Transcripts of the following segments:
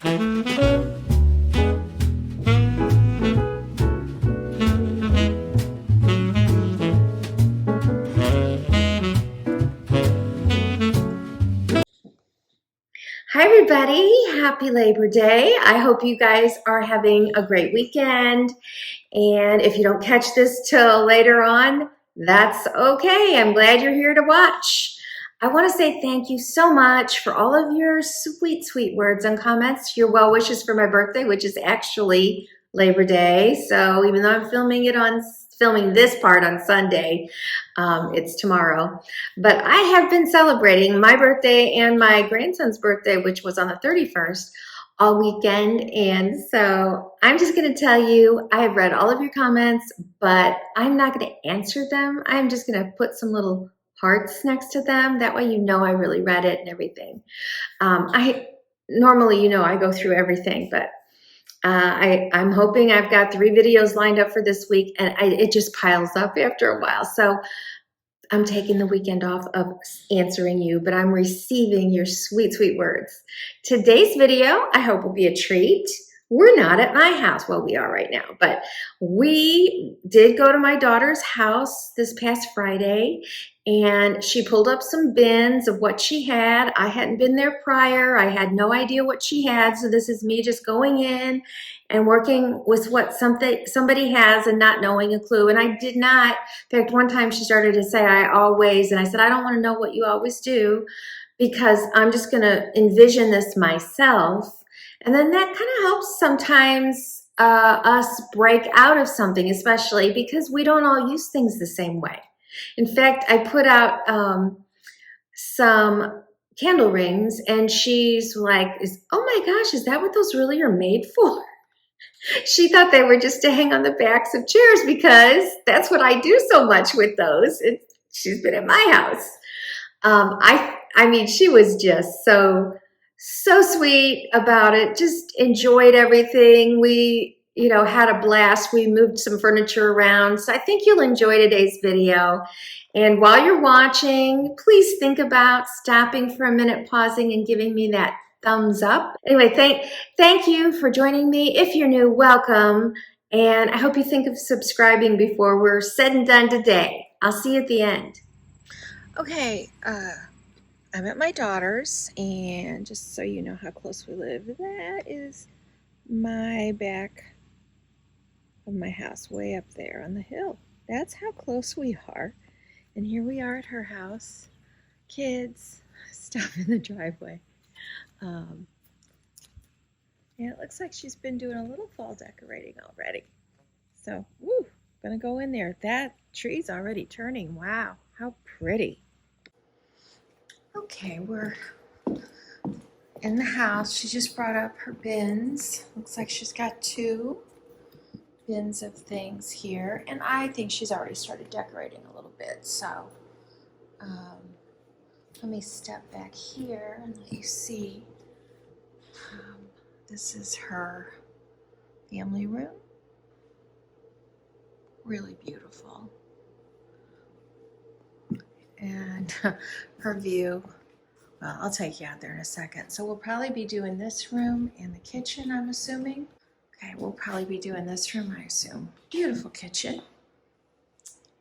Hi everybody, happy Labor Day. I hope you guys are having a great weekend. And if you don't catch this till later on, that's okay. I'm glad you're here to watch. I want to say thank you so much for all of your sweet, sweet words and comments, your well wishes for my birthday, which is actually Labor Day. So even though I'm filming this part on Sunday, it's tomorrow. But I have been celebrating my birthday and my grandson's birthday, which was on the 31st, all weekend. And so I'm just going to tell you, I have read all of your comments, but I'm not going to answer them. I'm just going to put some little hearts next to them. That way you know I really read it and everything. Normally, I go through everything, but I'm hoping I've got 3 videos lined up for this week, and it just piles up after a while. So I'm taking the weekend off of answering you, but I'm receiving your sweet, sweet words. Today's video, I hope, will be a treat. We're not at my house. Well, we are right now, but we did go to my daughter's house this past Friday, and she pulled up some bins of what she had. I hadn't been there prior. I had no idea what she had, so this is me just going in and working with what somebody has and not knowing a clue. And I did not. In fact, one time she started to say, I always, and I said, I don't want to know what you always do, because I'm just going to envision this myself. And then that kind of helps sometimes us break out of something, especially because we don't all use things the same way. In fact, I put out some candle rings, and she's like, oh my gosh, is that what those really are made for? She thought they were just to hang on the backs of chairs, because that's what I do so much with those. She's been at my house. I mean, she was just so sweet about it. Just enjoyed everything. We, had a blast. We moved some furniture around. So I think you'll enjoy today's video. And while you're watching, please think about stopping for a minute, pausing, and giving me that thumbs up. Anyway, thank you for joining me. If you're new, welcome. And I hope you think of subscribing before we're said and done today. I'll see you at the end. Okay, I'm at my daughter's, and just so you know how close we live, that is my back of my house, way up there on the hill. That's how close we are. And here we are at her house. Kids, stuff in the driveway. Yeah, it looks like she's been doing a little fall decorating already. So, woo, gonna go in there. That tree's already turning. Wow, how pretty. Okay, we're in the house. She just brought up her bins. Looks like she's got 2 bins of things here, and I think she's already started decorating a little bit. So let me step back here and let you see. This is her family room. Really beautiful. And her view, well, I'll take you out there in a second. So we'll probably be doing this room and the kitchen, I'm assuming. Okay, we'll probably be doing this room, I assume. Beautiful kitchen.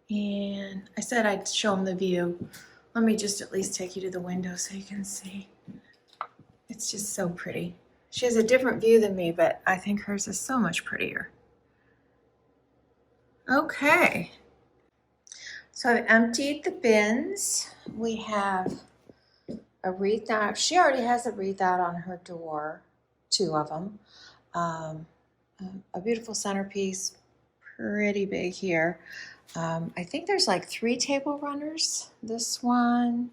And I said I'd show them the view. Let me just at least take you to the window so you can see. It's just so pretty. She has a different view than me, but I think hers is so much prettier. Okay. So I've emptied the bins. We have a wreath out. She already has a wreath out on her door, 2 of them. A beautiful centerpiece, pretty big here. I think there's like 3 table runners. This one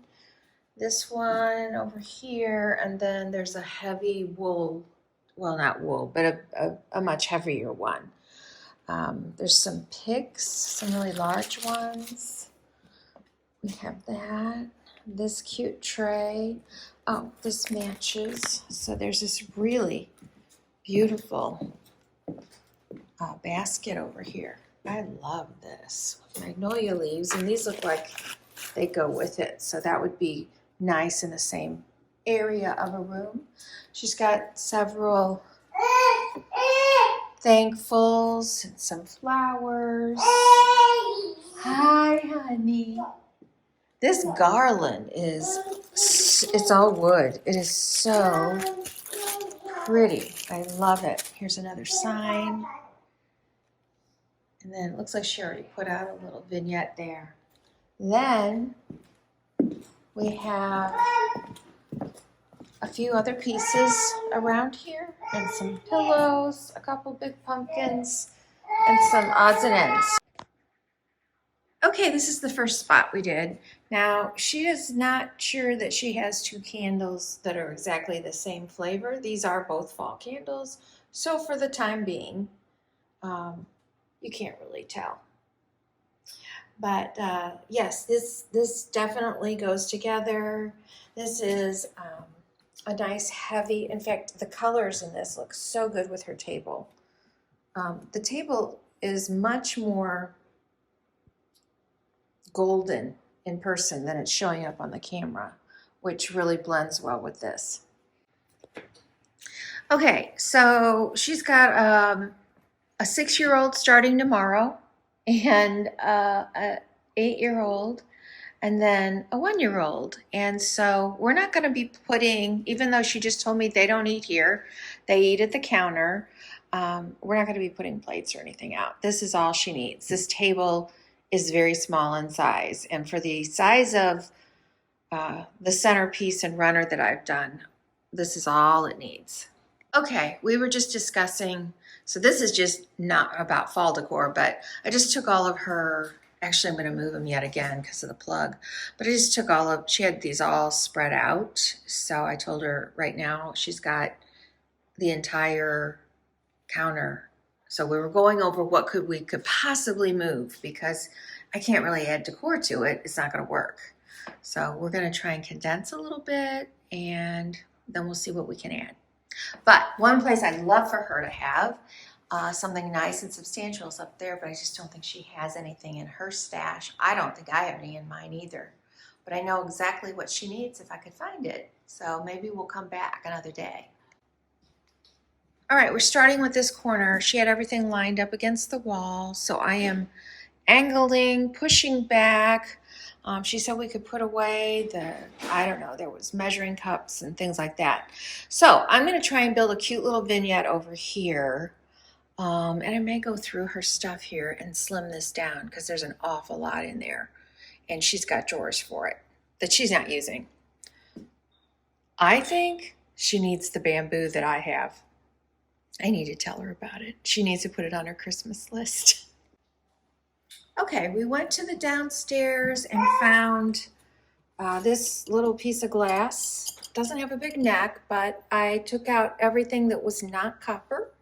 over here, and then there's a heavy wool, well, not wool, but a much heavier one. There's some picks, some really large ones. We have that. This cute tray. Oh, this matches. So there's this really beautiful basket over here. I love this. Magnolia leaves, and these look like they go with it. So that would be nice in the same area of a room. She's got several thankfuls and some flowers. Hi, honey. This garland it's all wood. It is so pretty. I love it. Here's another sign. And then it looks like she already put out a little vignette there. Then we have a few other pieces around here and some pillows, a couple big pumpkins, and some odds and ends. Okay, this is the first spot we did. Now, she is not sure that she has two candles that are exactly the same flavor. These are both fall candles, so for the time being, you can't really tell. But yes, this definitely goes together. This is a nice heavy, in fact, the colors in this look so good with her table. The table is much more golden in person than it's showing up on the camera, which really blends well with this. Okay, so she's got a 6-year-old starting tomorrow, and a 8-year-old, and then a 1-year-old. And so we're not going to be putting, even though she just told me they don't eat here, they eat at the counter, we're not going to be putting plates or anything out. This is all she needs. This table is very small in size, and for the size of the centerpiece and runner that I've done, this is all it needs. Okay, we were just discussing, so this is just not about fall decor, but I just took all of her, actually I'm going to move them yet again because of the plug, but I just took all of, she had these all spread out, so I told her right now she's got the entire counter. So we were going over what we could possibly move, because I can't really add decor to it. It's not going to work. So we're going to try and condense a little bit, and then we'll see what we can add. But one place I'd love for her to have something nice and substantial is up there, but I just don't think she has anything in her stash. I don't think I have any in mine either. But I know exactly what she needs if I could find it. So maybe we'll come back another day. All right, we're starting with this corner. She had everything lined up against the wall, so I am angling, pushing back. She said we could put away I don't know, there was measuring cups and things like that. So I'm going to try and build a cute little vignette over here. And I may go through her stuff here and slim this down because there's an awful lot in there. And she's got drawers for it that she's not using. I think she needs the bamboo that I have. I need to tell her about it. She needs to put it on her Christmas list. Okay, we went to the downstairs and found this little piece of glass. It doesn't have a big neck, but I took out everything that was not copper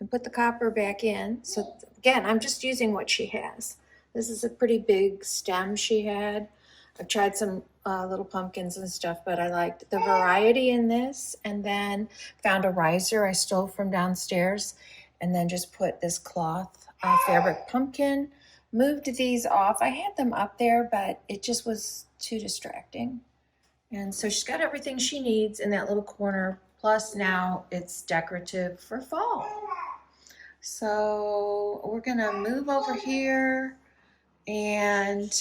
and put the copper back in. So again, I'm just using what she has. This is a pretty big stem she had. I've tried some little pumpkins and stuff, but I liked the variety in this, and then found a riser I stole from downstairs, and then just put this cloth fabric pumpkin, moved these off. I had them up there, but it just was too distracting. And so she's got everything she needs in that little corner, plus now it's decorative for fall. So we're gonna move over here, and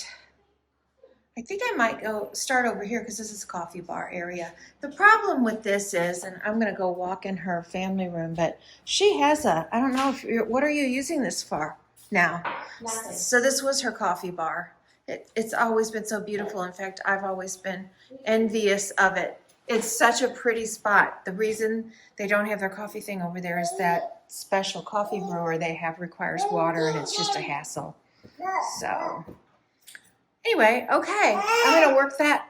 I think I might start over here because this is a coffee bar area. The problem with this is, and I'm going to go walk in her family room, but she has I don't know what are you using this for now? Nothing. So this was her coffee bar. It's always been so beautiful. In fact, I've always been envious of it. It's such a pretty spot. The reason they don't have their coffee thing over there is that special coffee brewer they have requires water, and it's just a hassle. So anyway, okay, I'm going to work that.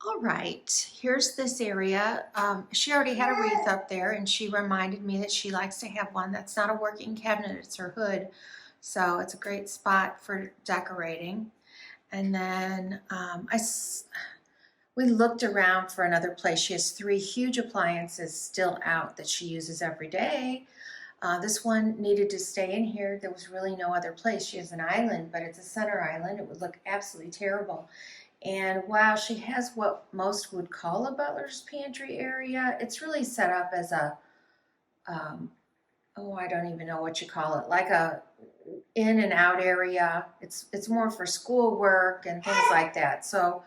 All right, here's this area. She already had a wreath up there, and she reminded me that she likes to have one that's not a working cabinet, it's her hood. So it's a great spot for decorating. And then we looked around for another place. She has 3 huge appliances still out that she uses every day. This one needed to stay in here. There was really no other place. She has an island, but it's a center island. It would look absolutely terrible. And while she has what most would call a butler's pantry area, it's really set up as a, oh, I don't even know what you call it, like a in and out area. It's more for schoolwork and things like that. So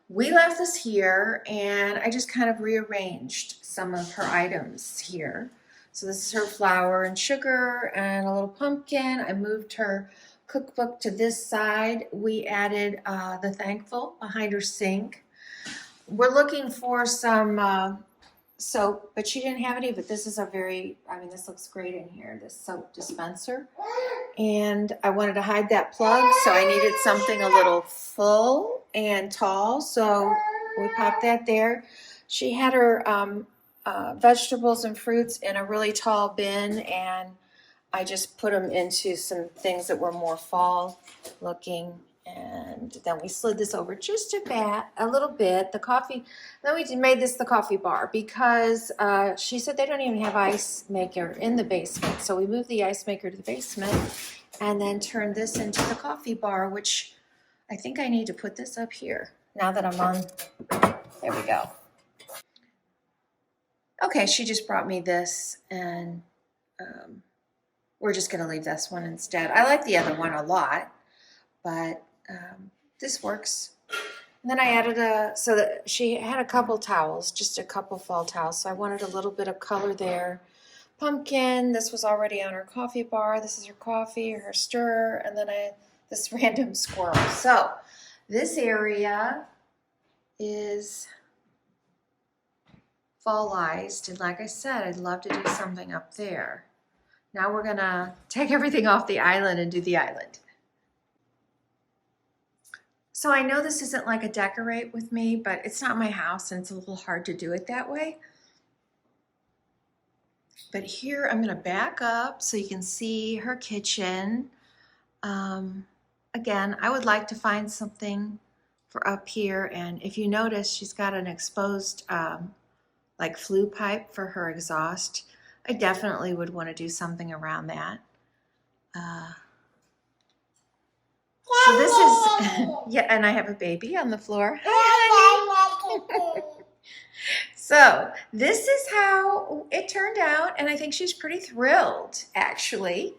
we left this here, and I just kind of rearranged some of her items here. So this is her flour and sugar and a little pumpkin. I moved her cookbook to this side. We added the Thankful behind her sink. We're looking for some soap, but she didn't have any, but this is a very, I mean, this looks great in here, this soap dispenser. And I wanted to hide that plug, so I needed something a little full and tall, so we popped that there. She had her vegetables and fruits in a really tall bin, and I just put them into some things that were more fall looking. And then we slid this over just a little bit. The coffee, then we made this the coffee bar because she said they don't even have ice maker in the basement. So we moved the ice maker to the basement and then turned this into the coffee bar, which I think I need to put this up here now that I'm on. There we go. Okay, she just brought me this, and we're just gonna leave this one instead. I like the other one a lot, but this works. And then I added so that she had a couple towels, just a couple fall towels. So I wanted a little bit of color there. Pumpkin, this was already on her coffee bar. This is her coffee, her stirrer, and then this random squirrel. So this area is fallized. And like I said, I'd love to do something up there. Now we're gonna take everything off the island and do the island. So I know this isn't like a decorate with me, but it's not my house and it's a little hard to do it that way. But here I'm gonna back up so you can see her kitchen. Again, I would like to find something for up here. And if you notice, she's got an exposed like flue pipe for her exhaust. I definitely would want to do something around that. So this is, yeah, and I have a baby on the floor. Hi, so this is how it turned out, and I think she's pretty thrilled, actually.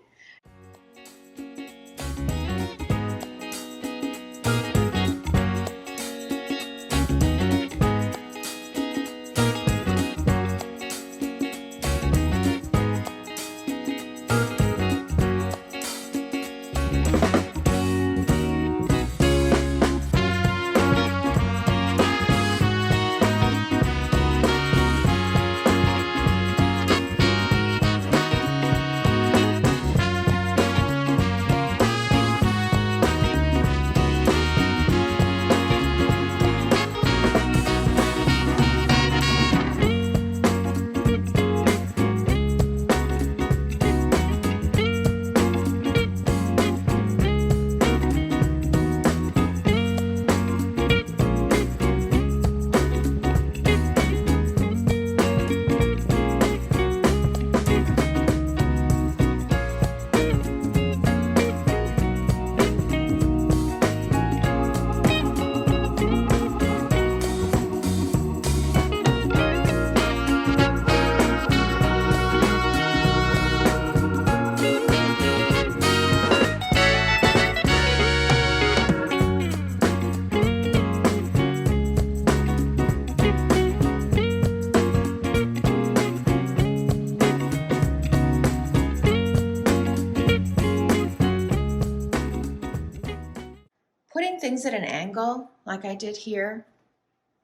Putting things at an angle like I did here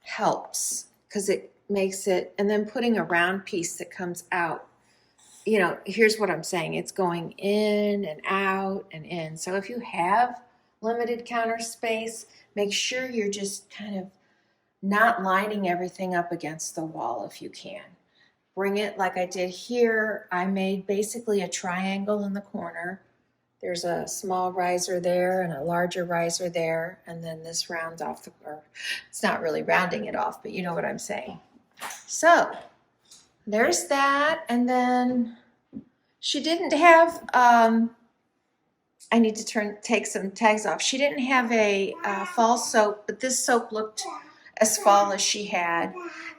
helps because it makes it, and then putting a round piece that comes out, you know, here's what I'm saying, it's going in and out and in. So if you have limited counter space, make sure you're just kind of not lining everything up against the wall if you can. Bring it like I did here. I made basically a triangle in the corner. There's a small riser there and a larger riser there, and then this rounds off the, or it's not really rounding it off, but you know what I'm saying. So there's that, and then she didn't have I need to take some tags off. She didn't have a fall soap, but this soap looked as fall as she had.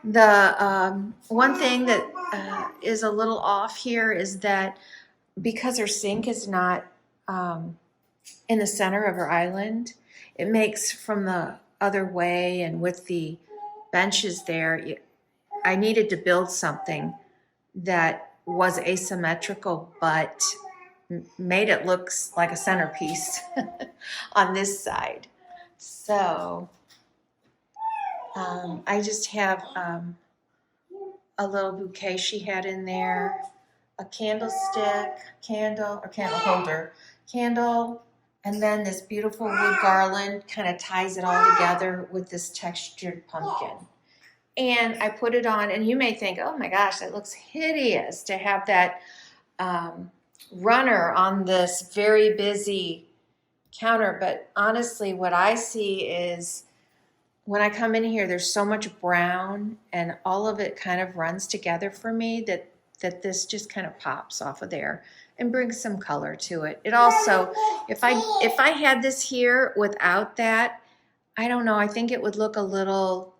The one thing that is a little off here is that because her sink is not in the center of her island, it makes from the other way, and with the benches there, I needed to build something that was asymmetrical but made it look like a centerpiece on this side. So I just have a little bouquet she had in there, a candlestick, candle holder, candle, and then this beautiful wood garland kind of ties it all together with this textured pumpkin. And I put it on, and you may think, oh my gosh, that looks hideous to have that runner on this very busy counter. But honestly, what I see is when I come in here, there's so much brown, and all of it kind of runs together for me that this just kind of pops off of there and brings some color to it. It also, if I had this here without that, I don't know, I think it would look a little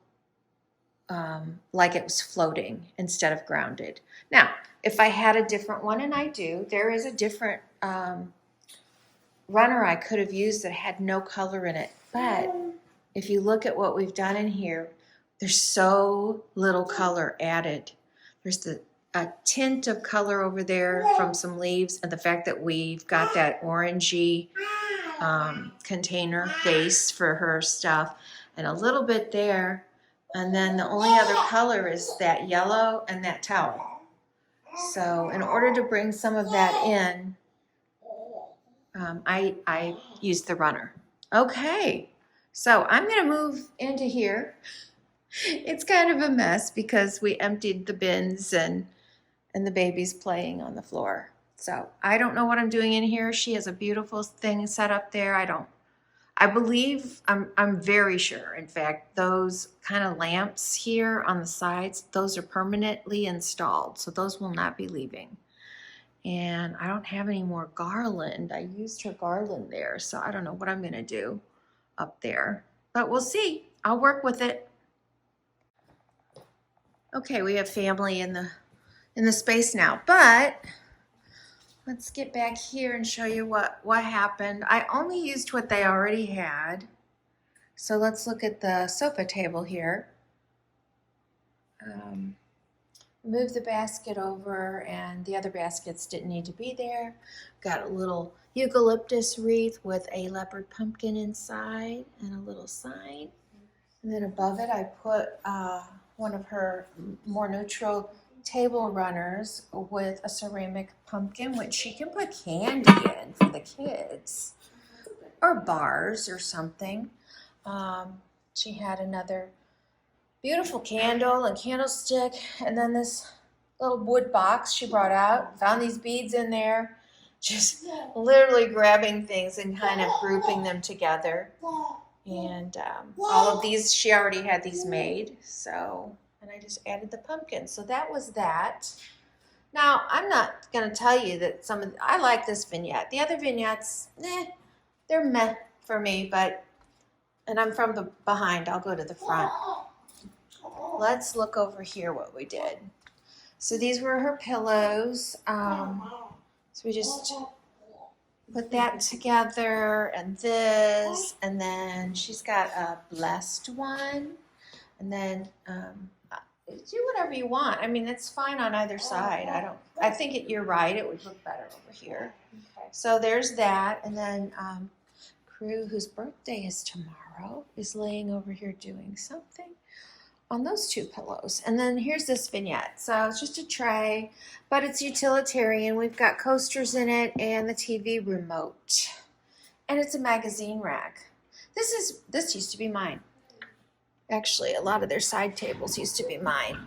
like it was floating instead of grounded. Now, if I had a different one, and I do, there is a different runner I could have used that had no color in it. But if you look at what we've done in here, there's so little color added. There's a tint of color over there from some leaves, and the fact that we've got that orangey container vase for her stuff, and a little bit there. And then the only other color is that yellow and that towel. So in order to bring some of that in, I used the runner. Okay, so I'm going to move into here. It's kind of a mess because we emptied the bins and the baby's playing on the floor. So I don't know what I'm doing in here. She has a beautiful thing set up there. I believe, I'm very sure, in fact, those kind of lamps here on the sides, those are permanently installed, so those will not be leaving. And I don't have any more garland. I used her garland there, so I don't know what I'm going to do up there. But we'll see. I'll work with it. Okay, we have family in the space now, but let's get back here and show you what happened. I only used what they already had. So let's look at the sofa table here. Move the basket over, and the other baskets didn't need to be there. Got a little eucalyptus wreath with a leopard pumpkin inside and a little sign. And then above it I put one of her more neutral table runners with a ceramic pumpkin, which she can put candy in for the kids, or bars or something. She had another beautiful candle and candlestick, and then this little wood box she brought out, found these beads in there, just literally grabbing things and kind of grouping them together. And all of these, she already had these made, so, and I just added the pumpkin. So that was that. Now, I'm not going to tell you that I like this vignette. The other vignettes, they're meh for me, but, and I'm from the behind, I'll go to the front. Let's look over here what we did. So these were her pillows. So we just put that together, and this, and then she's got a blessed one, and then do whatever you want. I mean, it's fine on either side. I think you're right, it would look better over here. Okay. So there's that, and then Crew, whose birthday is tomorrow, is laying over here doing something on those two pillows. And then here's this vignette. So it's just a tray, but it's utilitarian. We've got coasters in it and the TV remote. And it's a magazine rack. This used to be mine. Actually, a lot of their side tables used to be mine.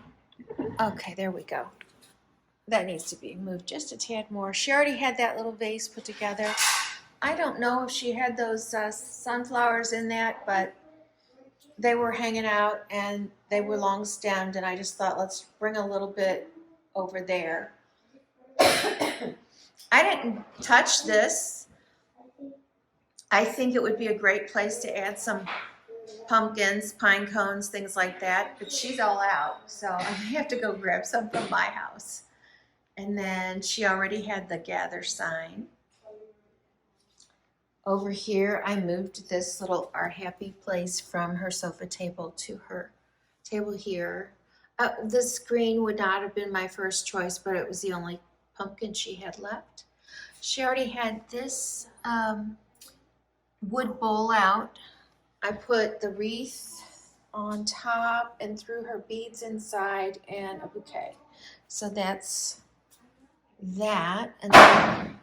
Okay, there we go. That needs to be moved just a tad more. She already had that little vase put together. I don't know if she had those sunflowers in that, but they were hanging out and they were long stemmed, and I just thought, let's bring a little bit over there. I didn't touch this. I think it would be a great place to add some pumpkins, pine cones, things like that, but she's all out, so I have to go grab some from my house. And then she already had the gather sign. Over here, I moved this little Our Happy Place from her sofa table to her table here. This green would not have been my first choice, but it was the only pumpkin she had left. She already had this wood bowl out. I put the wreath on top and threw her beads inside and a bouquet. So that's that. And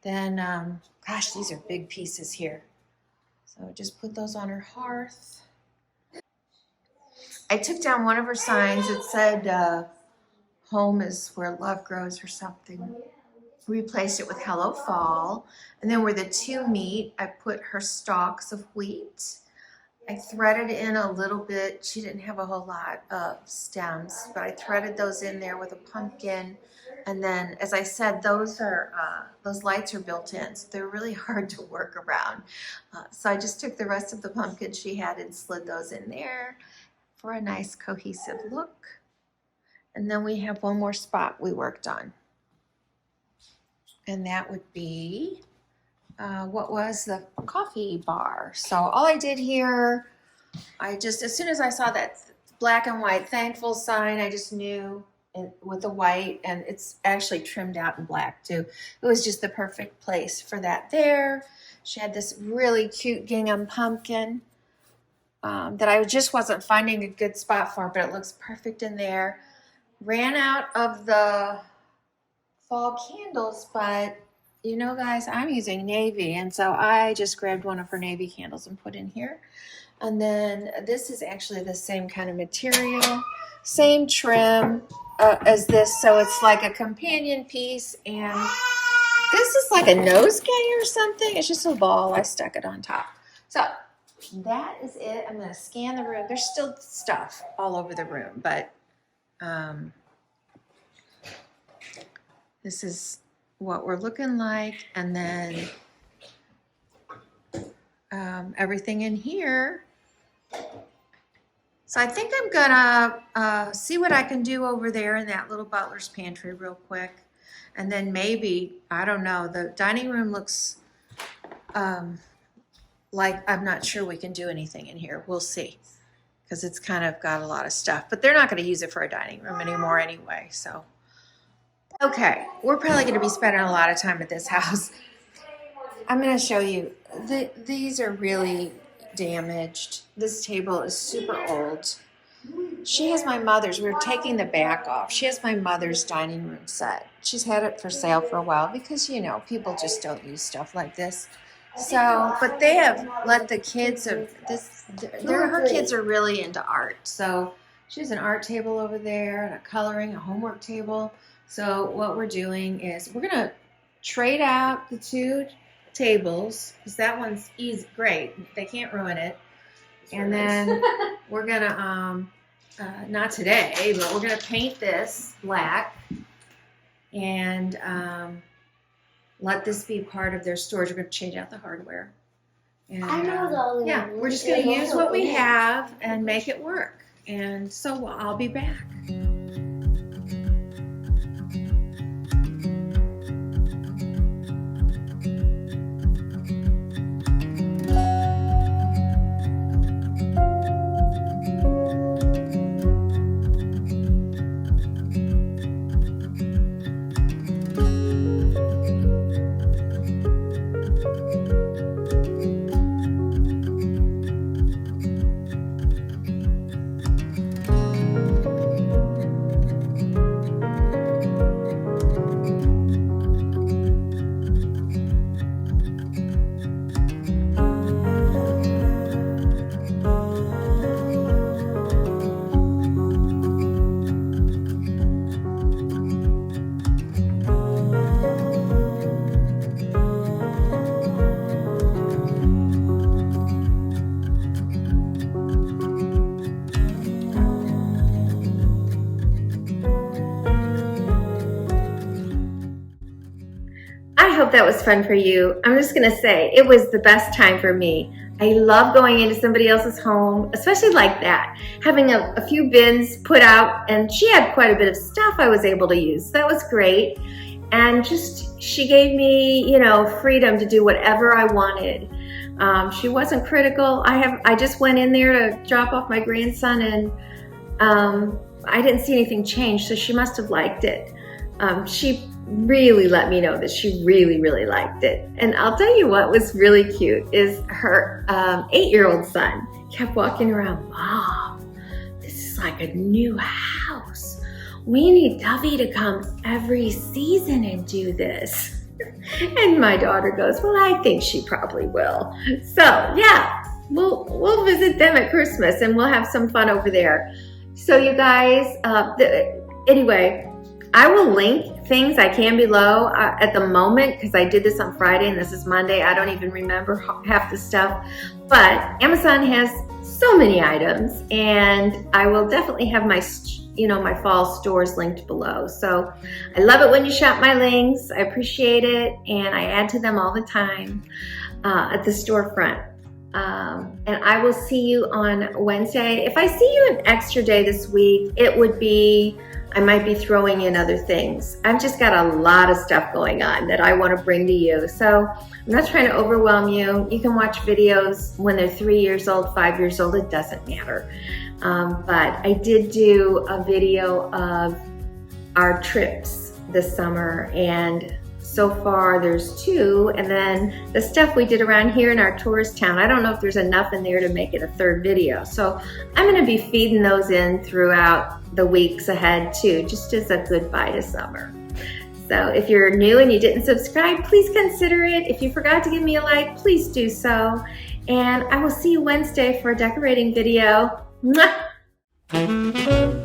then gosh, these are big pieces here. So just put those on her hearth. I took down one of her signs. It said home is where love grows or something. Replaced it with Hello Fall. And then where the two meet, I put her stalks of wheat. I threaded in a little bit. She didn't have a whole lot of stems, but I threaded those in there with a pumpkin. And then, as I said, those lights are built in, so they're really hard to work around. So I just took the rest of the pumpkin she had and slid those in there for a nice cohesive look. And then we have one more spot we worked on. And that would be what was the coffee bar. So all I did here, as soon as I saw that black and white thankful sign, I just knew with the white, and it's actually trimmed out in black too. It was just the perfect place for that there. She had this really cute gingham pumpkin that I just wasn't finding a good spot for, but it looks perfect in there. Ran out of the fall candles, but you know, guys, I'm using navy, and so I just grabbed one of her navy candles and put in here. And then this is actually the same kind of material, same trim as this, so it's like a companion piece, and this is like a nosegay or something. It's just a ball. I stuck it on top. So that is it. I'm going to scan the room. There's still stuff all over the room, but this is what we're looking like. And then everything in here. So I think I'm gonna see what I can do over there in that little butler's pantry real quick. And then maybe, I don't know, the dining room looks like I'm not sure we can do anything in here. We'll see, because it's kind of got a lot of stuff, but they're not going to use it for a dining room anymore anyway. So, okay, we're probably going to be spending a lot of time at this house. I'm going to show you. These are really damaged. This table is super old. She has my mother's. We're taking the back off. She has my mother's dining room set. She's had it for sale for a while because, you know, people just don't use stuff like this. So, but they have let the kids of this, her kids are really into art. So she has an art table over there and a coloring, a homework table. So what we're doing is we're going to trade out the two tables, because that one's easy, great. They can't ruin it. And then we're going to, not today, but we're going to paint this black and let this be part of their storage. We're going to change out the hardware. And, I know yeah, we're just going to use what we have and make it work. And so I'll be back. hope that was fun for you. I'm just gonna say, it was the best time for me. I love going into somebody else's home, especially like that. Having a few bins put out, and she had quite a bit of stuff I was able to use. So that was great. And just, she gave me, you know, freedom to do whatever I wanted. She wasn't critical. I just went in there to drop off my grandson, and I didn't see anything change, so she must have liked it. She really let me know that she really, really liked it. And I'll tell you what was really cute is her 8-year-old son kept walking around, Mom, this is like a new house. We need Dovey to come every season and do this. And my daughter goes, well, I think she probably will. So yeah, we'll visit them at Christmas and we'll have some fun over there. So you guys, anyway, I will link things I can below at the moment because I did this on Friday and this is Monday. I don't even remember half the stuff, but Amazon has so many items, and I will definitely have my, you know, my fall stores linked below. So I love it when you shop my links. I appreciate it, and I add to them all the time at the storefront. And I will see you on Wednesday. If I see you an extra day this week, it would be, I might be throwing in other things. I've just got a lot of stuff going on that I want to bring to you. So I'm not trying to overwhelm you. You can watch videos when they're 3 years old, 5 years old, it doesn't matter. But I did do a video of our trips this summer, and so far there's 2, and then the stuff we did around here in our tourist town. I don't know if there's enough in there to make it a 3rd video. So I'm gonna be feeding those in throughout the weeks ahead too, just as a goodbye to summer. So if you're new and you didn't subscribe, please consider it. If you forgot to give me a like, please do so. And I will see you Wednesday for a decorating video. Mwah!